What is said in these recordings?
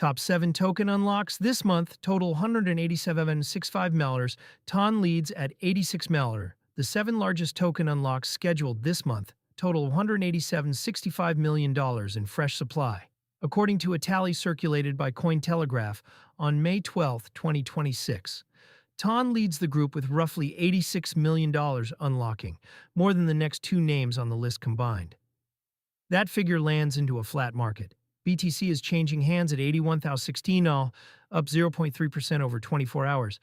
Top 7 token unlocks this month total 187.65 Mallers. TON leads at 86 Maller. The 7 largest token unlocks scheduled this month total $187.65 million in fresh supply, according to a tally circulated by Cointelegraph on May 12, 2026. TON leads the group with roughly $86 million unlocking, more than the next 2 names on the list combined. That figure lands into a flat market. BTC is changing hands at 81,016 all, up 0.3% over 24 hours.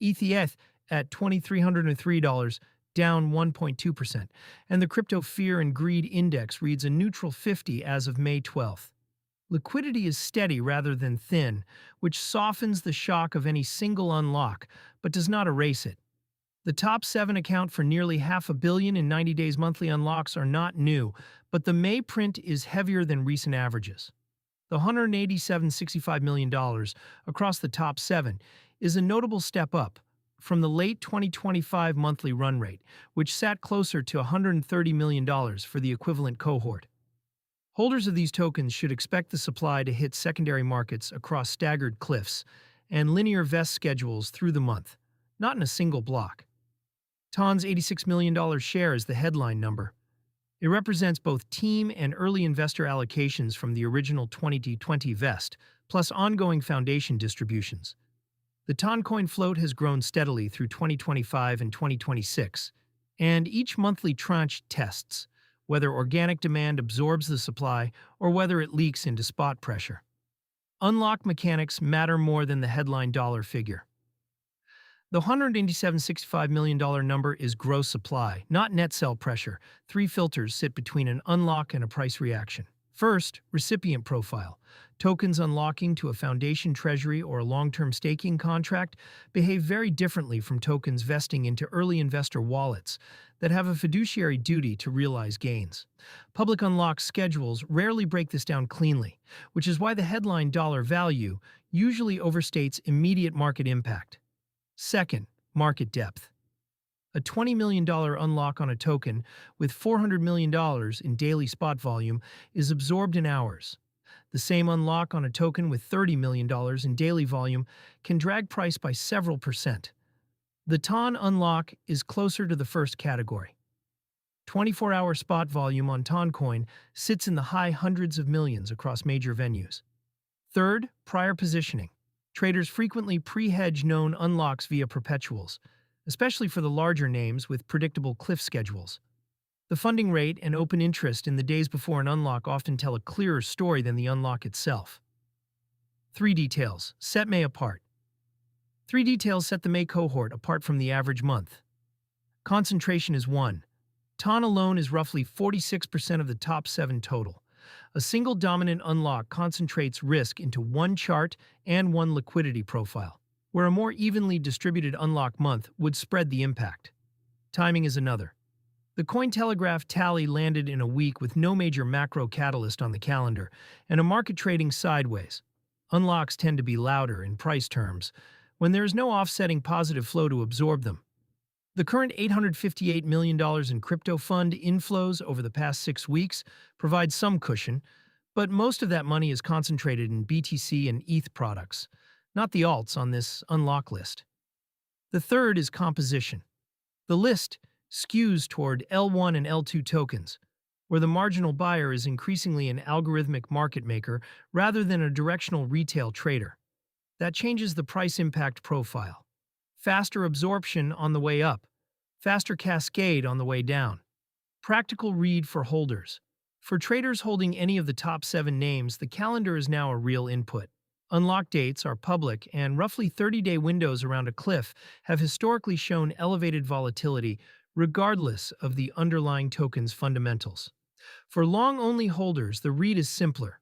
ETH at $2,303, down 1.2%. And the Crypto Fear and Greed Index reads a neutral 50 as of May 12th. Liquidity is steady rather than thin, which softens the shock of any single unlock, but does not erase it. The top 7 account for nearly $500 million in 90 days monthly unlocks are not new, but the May print is heavier than recent averages. The $187.65 million across the top 7 is a notable step up from the late 2025 monthly run rate, which sat closer to $130 million for the equivalent cohort. Holders of these tokens should expect the supply to hit secondary markets across staggered cliffs and linear vest schedules through the month, not in a single block. TON's $86 million share is the headline number. It represents both team and early investor allocations from the original 2020 vest, plus ongoing foundation distributions. The TON coin float has grown steadily through 2025 and 2026, and each monthly tranche tests whether organic demand absorbs the supply or whether it leaks into spot pressure. Unlock mechanics matter more than the headline dollar figure. The $187.65 million number is gross supply, not net sell pressure. 3 filters sit between an unlock and a price reaction. First, recipient profile. Tokens unlocking to a foundation treasury or a long-term staking contract behave very differently from tokens vesting into early investor wallets that have a fiduciary duty to realize gains. Public unlock schedules rarely break this down cleanly, which is why the headline dollar value usually overstates immediate market impact. Second, market depth. A $20 million unlock on a token with $400 million in daily spot volume is absorbed in hours. The same unlock on a token with $30 million in daily volume can drag price by several percent. The TON unlock is closer to the first category. 24-hour spot volume on TONcoin sits in the high hundreds of millions across major venues. Third, prior positioning. Traders frequently pre-hedge known unlocks via perpetuals, especially for the larger names with predictable cliff schedules. The funding rate and open interest in the days before an unlock often tell a clearer story than the unlock itself. 3 details set May apart. 3 details set the May cohort apart from the average month. Concentration is 1. TON alone is roughly 46% of the top 7 total. A single dominant unlock concentrates risk into one chart and one liquidity profile, where a more evenly distributed unlock month would spread the impact. Timing is another. The Cointelegraph tally landed in a week with no major macro catalyst on the calendar, and a market trading sideways. Unlocks tend to be louder in price terms when there is no offsetting positive flow to absorb them. The current $858 million in crypto fund inflows over the past 6 weeks provides some cushion, but most of that money is concentrated in BTC and ETH products, not the alts on this unlock list. The third is composition. The list skews toward L1 and L2 tokens, where the marginal buyer is increasingly an algorithmic market maker rather than a directional retail trader. That changes the price impact profile. Faster absorption on the way up, faster cascade on the way down. Practical read for holders. For traders holding any of the top 7 names, the calendar is now a real input. Unlock dates are public, and roughly 30-day windows around a cliff have historically shown elevated volatility regardless of the underlying token's fundamentals. For long-only holders, the read is simpler.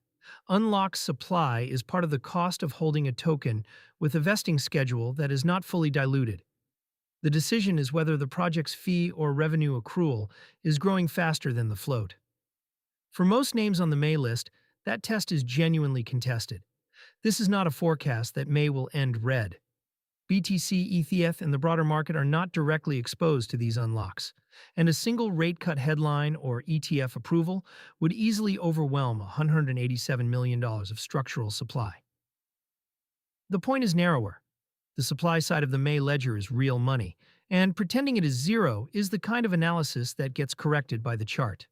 Unlock supply is part of the cost of holding a token with a vesting schedule that is not fully diluted. The decision is whether the project's fee or revenue accrual is growing faster than the float. For most names on the May list, that test is genuinely contested. This is not a forecast that May will end red. BTC, ETH, and the broader market are not directly exposed to these unlocks, and a single rate cut headline or ETF approval would easily overwhelm $187 million of structural supply. The point is narrower. The supply side of the May ledger is real money, and pretending it is zero is the kind of analysis that gets corrected by the chart.